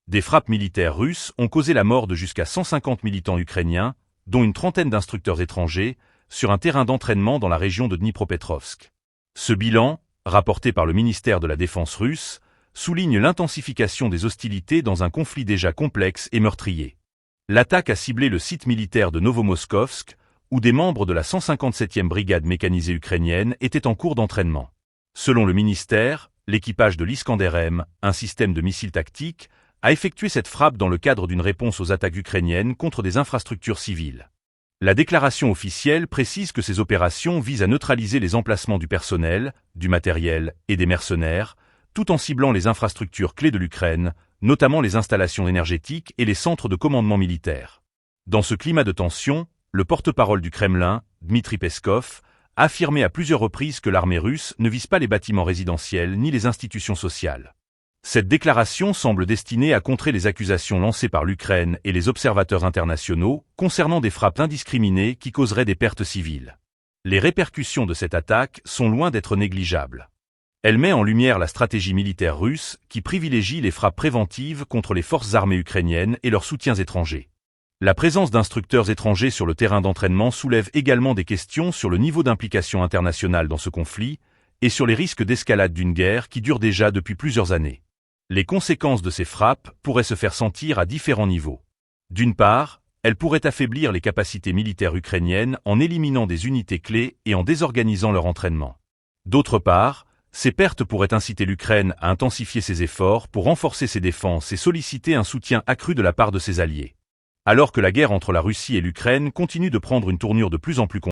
Des frappes militaires russes ont causé la mort de jusqu'à 150 militants ukrainiens, dont une trentaine d'instructeurs étrangers, sur un terrain d'entraînement dans la région de Dnipropetrovsk. Ce bilan, rapporté par le ministère de la Défense russe, souligne l'intensification des hostilités dans un conflit déjà complexe et meurtrier. L'attaque a ciblé le site militaire de Novomoskovsk, où des membres de la 157e brigade mécanisée ukrainienne étaient en cours d'entraînement. Selon le ministère, l'équipage de l'Iskander-M, un système de missiles tactiques, a effectué cette frappe dans le cadre d'une réponse aux attaques ukrainiennes contre des infrastructures civiles. La déclaration officielle précise que ces opérations visent à neutraliser les emplacements du personnel, du matériel et des mercenaires, tout en ciblant les infrastructures clés de l'Ukraine, notamment les installations énergétiques et les centres de commandement militaire. Dans ce climat de tension, le porte-parole du Kremlin, Dmitry Peskov, a affirmé à plusieurs reprises que l'armée russe ne vise pas les bâtiments résidentiels ni les institutions sociales. Cette déclaration semble destinée à contrer les accusations lancées par l'Ukraine et les observateurs internationaux concernant des frappes indiscriminées qui causeraient des pertes civiles. Les répercussions de cette attaque sont loin d'être négligeables. Elle met en lumière la stratégie militaire russe qui privilégie les frappes préventives contre les forces armées ukrainiennes et leurs soutiens étrangers. La présence d'instructeurs étrangers sur le terrain d'entraînement soulève également des questions sur le niveau d'implication internationale dans ce conflit et sur les risques d'escalade d'une guerre qui dure déjà depuis plusieurs années. Les conséquences de ces frappes pourraient se faire sentir à différents niveaux. D'une part, elles pourraient affaiblir les capacités militaires ukrainiennes en éliminant des unités clés et en désorganisant leur entraînement. D'autre part, ces pertes pourraient inciter l'Ukraine à intensifier ses efforts pour renforcer ses défenses et solliciter un soutien accru de la part de ses alliés. Alors que la guerre entre la Russie et l'Ukraine continue de prendre une tournure de plus en plus